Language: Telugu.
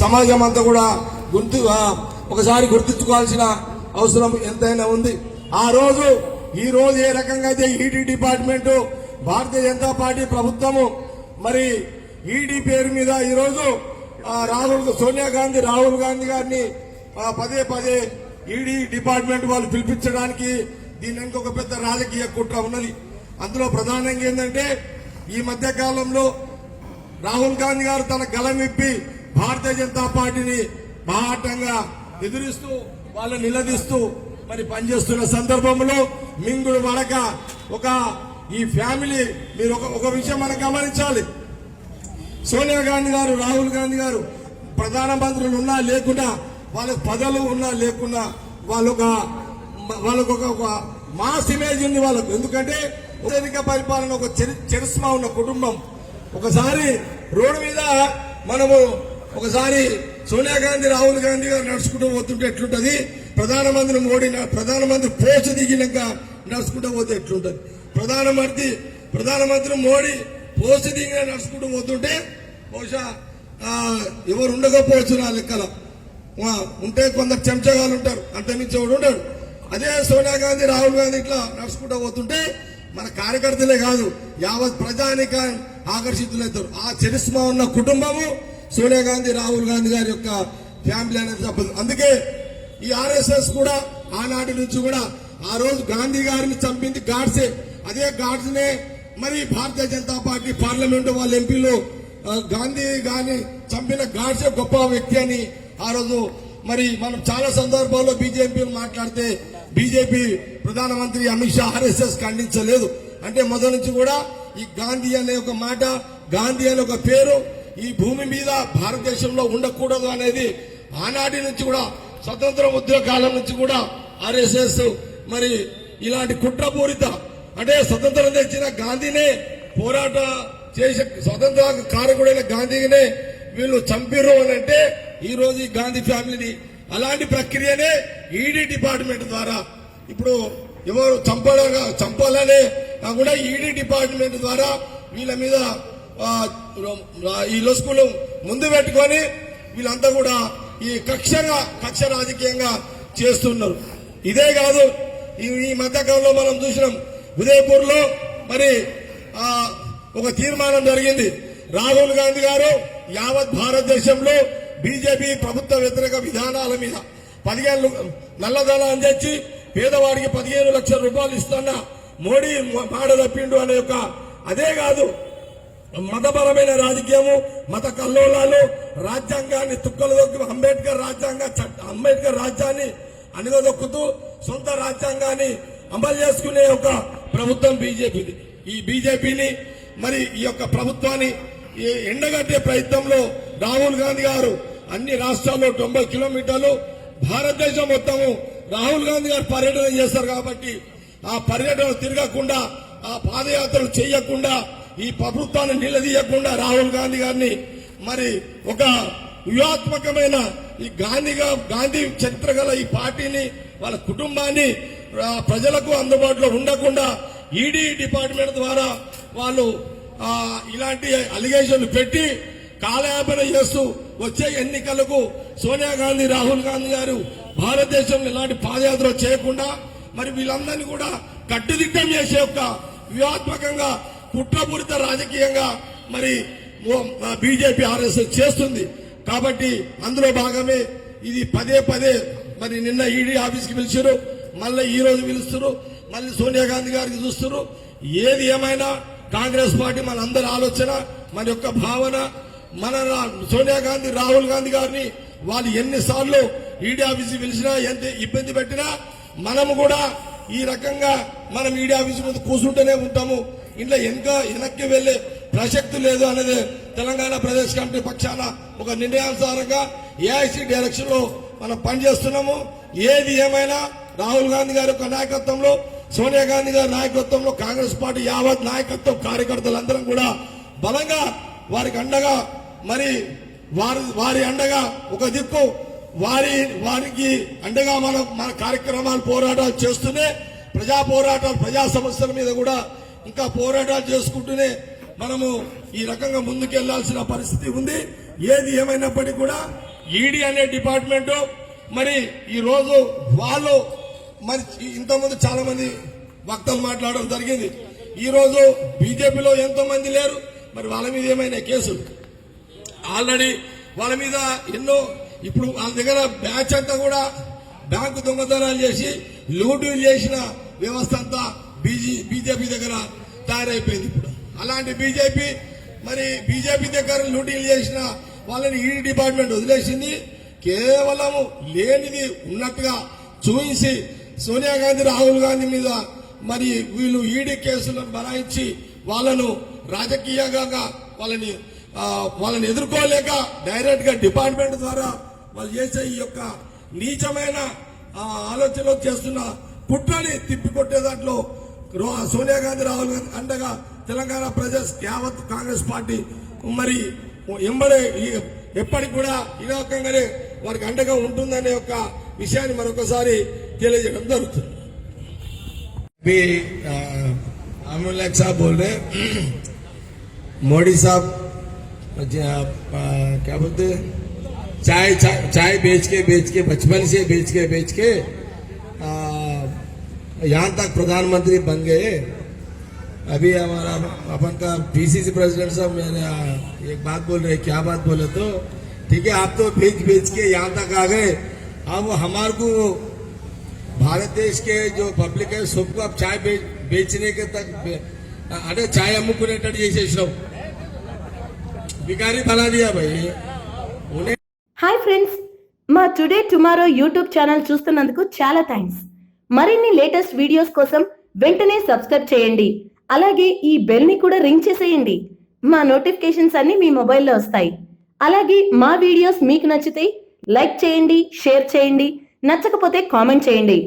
సమాజం అంతా కూడా ఒకసారి గుర్తుంచుకోవాల్సిన అవసరం ఎంతైనా ఉంది. ఈ రోజు ఏ రకంగా అయితే ED department Bharatiya Janata party ప్రభుత్వము మరి ఈడీ పేరు మీద ఈ రోజు సోనియా గాంధీ రాహుల్ గాంధీ గారిని పదే ఈడీ డిపార్ట్మెంట్ వాళ్ళు పిలిపించడానికి దీని ఇంకొక పెద్ద రాజకీయ కుట్ర ఉన్నది. అందులో ప్రధానంగా ఏంటంటే ఈ మధ్య కాలంలో రాహుల్ గాంధీ గారు తన గలం విప్పి భారతీయ జనతా పార్టీని బాహాటంగా ఎదురిస్తూ వాళ్ళని నిలదీస్తూ మరి పనిచేస్తున్న సందర్భంలో మింగుడు వడక ఈ ఫ్యామిలీ మీరు ఒక విషయం మనం గమనించాలి. సోనియా గాంధీ గారు రాహుల్ గాంధీ గారు ప్రధానమంత్రులు ఉన్నా లేకున్నా వాళ్ళకు పదవులు ఉన్నా లేకున్నా వాళ్ళకు ఒక మాస్ ఇమేజ్ ఉంది వాళ్ళకు. ఎందుకంటే సైనిక పరిపాలన ఒక చరిస్మా ఉన్న కుటుంబం. ఒకసారి రోడ్డు మీద మనము ఒకసారి సోనియా గాంధీ రాహుల్ గాంధీ గారు నడుచుకుంటూ పోతుంటే ఎట్లుంటది, ప్రధానమంత్రి పోస్ట్ దిగినాక నడుచుకుంటూ పోతే ఎట్లుంటది, ప్రధానమంత్రి మోడీ పోస్ట్ దిగిన నడుచుకుంటూ పోతుంటే బహుశా ఎవరు ఉండకపోవచ్చు నా లెక్కల. ఉంటే కొందరు చెంచగాలు ఉంటారు, అంతమించి ఎవడు ఉంటాడు. అదే సోనియా గాంధీ రాహుల్ గాంధీ ఇట్లా నడుచుకుంటూ పోతుంటే మన కార్యకర్తలే కాదు యావత్ ప్రజానికి ఆకర్షితులవుతారు. ఆ చరిస్మా ఉన్న కుటుంబము సోనియా గాంధీ రాహుల్ గాంధీ గారి యొక్క ఫ్యామిలీ అనేది తప్పదు. అందుకే ఈ ఆర్ఎస్ఎస్ కూడా ఆనాటి నుంచి కూడా ఆ రోజు గాంధీ గారిని చంపింది గాడ్సే. అదే గాడ్స్ నే మరి భారతీయ జనతా పార్టీ పార్లమెంటు వాళ్ళ ఎంపీలు గాంధీ గారిని చంపిన గాడ్సే గొప్ప వ్యక్తి అని ఆ రోజు మరి మనం చాలా సందర్భాల్లో బీజేపీలు మాట్లాడితే బీజేపీ ప్రధానమంత్రి అమిత్ షా ఆర్ఎస్ఎస్ ఖండించలేదు. అంటే మొదటి నుంచి కూడా ఈ గాంధీ అనే ఒక మాట, గాంధీ అనే ఒక పేరు ఈ భూమి మీద భారతదేశంలో ఉండకూడదు అనేది ఆనాటి నుంచి కూడా స్వతంత్ర ఉద్యమ కాలం నుంచి కూడా ఆర్ఎస్ఎస్ మరి ఇలాంటి కుట్రపూరిత అంటే స్వతంత్రం తెచ్చిన గాంధీనే పోరాట చేసే స్వతంత్ర కారకుడైన గాంధీనే వీళ్ళు చంపిర్రు అని అంటే ఈ రోజు ఈ గాంధీ ఫ్యామిలీని అలాంటి ప్రక్రియనే ఈడీ డిపార్ట్మెంట్ ద్వారా ఇప్పుడు ఎవరు చంపాలనే కూడా ఈడీ డిపార్ట్మెంట్ ద్వారా వీళ్ళ మీద ఈ లొసుకులు ముందు పెట్టుకొని వీళ్ళంతా కూడా ఈ కక్ష రాజకీయంగా చేస్తున్నారు. ఇదే కాదు ఈ మధ్యకాలంలో మనం చూసినాం ఉదయపూర్ లో మరి ఒక తీర్మానం జరిగింది. రాహుల్ గాంధీ గారు యావత్ భారతదేశంలో బీజేపీ ప్రభుత్వ వ్యతిరేక విధానాల మీద 15 నల్లధనాన్ని తెచ్చి పేదవాడికి 15 లక్షల రూపాయలు ఇస్తున్న మోడీ మాట తప్పిండు అనే యొక్క అదే కాదు మతపరమైన రాజకీయము, మత కల్లోలాలు, రాజ్యాంగాన్ని తుక్కలు దొక్కి అంబేద్కర్ రాజ్యాన్ని అణగదొక్కుతూ సొంత రాజ్యాంగాన్ని అమలు చేసుకునే ఒక ప్రభుత్వం బీజేపీది. ఈ బీజేపీని మరి ఈ యొక్క ప్రభుత్వాన్ని ఎండగట్టే ప్రయత్నంలో రాహుల్ గాంధీ గారు అన్ని రాష్ట్రాల్లో 90 కిలోమీటర్లు భారతదేశం మొత్తము రాహుల్ గాంధీ గారు పర్యటన చేస్తారు. కాబట్టి ఆ పర్యటన తిరగకుండా ఆ పాదయాత్రలు చేయకుండా ఈ ప్రభుత్వాన్ని నిలదీయకుండా రాహుల్ గాంధీ గారిని మరి ఒక వ్యూహాత్మకమైన ఈ గాంధీ చరిత్ర గల ఈ పార్టీని వాళ్ళ కుటుంబాన్ని ప్రజలకు అందుబాటులో ఉండకుండా ఈడీ డిపార్ట్మెంట్ ద్వారా వాళ్ళు ఇలాంటి అలిగేషన్లు పెట్టి కాలయాపన చేస్తూ వచ్చే ఎన్నికలకు సోనియా గాంధీ రాహుల్ గాంధీ గారు భారతదేశంలో ఇలాంటి పాదయాత్ర చేయకుండా మరి వీళ్ళందరినీ కూడా కట్టుదిట్టం చేసే ఒక వ్యూహాత్మకంగా కుట్రపూరిత రాజకీయంగా మరి బీజేపీ ఆర్ఎస్ఎస్ చేస్తుంది. కాబట్టి అందులో భాగమే ఇది పదే మరి నిన్న ఈడీ ఆఫీస్కి పిలిచారు, మళ్ళీ ఈ రోజు పిలుస్తారు, మళ్ళీ సోనియా గాంధీ గారికి చూస్తారు. ఏది ఏమైనా కాంగ్రెస్ పార్టీ మన అందరి ఆలోచన, మన యొక్క భావన, మన సోనియా గాంధీ రాహుల్ గాంధీ గారిని వాళ్ళు ఎన్నిసార్లు ఈడీ ఆఫీస్కి పిలిచినా ఎంత ఇబ్బంది పెట్టినా మనము కూడా ఈ రకంగా మనం ఈడీ ఆఫీస్ ముందు కూర్చుంటూనే ఉంటాము. ఇంట్లో వెనక్కి వెళ్లే ప్రసక్తి లేదు అనేది తెలంగాణ ప్రదేశ్ కమిటీ పక్షాన ఒక నిర్ణయానుసారంగా ఏఐసీ డైరెక్షన్ లో మనం పనిచేస్తున్నాము. ఏది ఏమైనా రాహుల్ గాంధీ గారి యొక్క నాయకత్వంలో, సోనియా గాంధీ గారి నాయకత్వంలో కాంగ్రెస్ పార్టీ యావత్ నాయకత్వం కార్యకర్తలందరం కూడా బలంగా వారికి అండగా మరి వారి అండగా ఒక దిక్కు వారికి అండగా మన కార్యక్రమాలు పోరాటాలు చేస్తూనే ప్రజా సమస్యల మీద కూడా ఇంకా పోరాటాలు చేసుకుంటూనే మనము ఈ రకంగా ముందుకెళ్లాల్సిన పరిస్థితి ఉంది. ఏది ఏమైనప్పటికీ కూడా ఈడీ అనే డిపార్ట్మెంట్ మరి ఈ రోజు వాళ్ళు మరి ఇంతకుముందు చాలా మంది వక్తలు మాట్లాడడం జరిగింది. ఈ రోజు బీజేపీలో ఎంతో మంది లేరు, మరి వాళ్ళ మీద ఏమైనా కేసులు ఆల్రెడీ వాళ్ళ మీద ఎన్నో, ఇప్పుడు వాళ్ళ దగ్గర బ్యాచ్ అంతా కూడా బ్యాంకు దొంగతనాలు చేసి లూటీలు చేసిన వ్యవస్థ అంతా బీజేపీ దగ్గర తయారైపోయింది. ఇప్పుడు అలాంటి బీజేపీ దగ్గర లూటీలు చేసిన వాళ్ళని ఈడీ డిపార్ట్మెంట్ వదిలేసింది. కేవలం లేనిది ఉన్నట్టుగా చూపించి సోనియా గాంధీ, రాహుల్ గాంధీ మీద మరి వీళ్ళు ఈడీ కేసులను బనాయించి వాళ్ళను రాజకీయంగా వాళ్ళని ఎదుర్కోలేక డైరెక్ట్ గా డిపార్ట్మెంట్ ద్వారా వాళ్ళు చేసే ఈ యొక్క నీచమైన ఆలోచనలు చేస్తున్న కుట్రని తిప్పికొట్టే దాంట్లో సోనియా గాంధీ, రాహుల్ గాంధీ అండగా తెలంగాణ ప్రదేశ్ యావత్ కాంగ్రెస్ పార్టీ మరి ఎప్పటికి కూడా ఈ రకంగానే వారికి అండగా ఉంటుందనే ఒక విషయాన్ని మరొకసారి తెలియజేయడం జరుగుతుంది. अमोलक साहब बोल रहे मोदी साहब क्या बोलते चाय बेच के बचपन से बेच के यहाँ तक प्रधानमंत्री बन गए. अभी हमारा अपन का पीसीसी प्रेसिडेंट साहब मेरे एक बात बोल रहे, क्या बात बोले तो ठीक है, आप तो बेच के यहाँ तक आ गए, अब हमारे को भारत देश के जो पब्लिक है सबको अब चाय बेचने के तक अरे चाय अम्मुకునేటట్టు చేసేసాం, भिखारी बना दिया भाई उन्हें. హాయ్ ఫ్రెండ్స్, మా టుడే టుమారో యూట్యూబ్ ఛానల్ చూస్తున్నందుకు చాలా థ్యాంక్స్. మరిన్ని లేటెస్ట్ వీడియోస్ కోసం వెంటనే సబ్స్క్రైబ్ చేయండి. అలాగే ఈ బెల్ ని కూడా రింగ్ చేసేయండి. మా నోటిఫికేషన్స్ అన్ని మీ మొబైల్లో వస్తాయి. అలాగే మా వీడియోస్ మీకు నచ్చితే లైక్ చేయండి, షేర్ చేయండి, నచ్చకపోతే కామెంట్ చేయండి.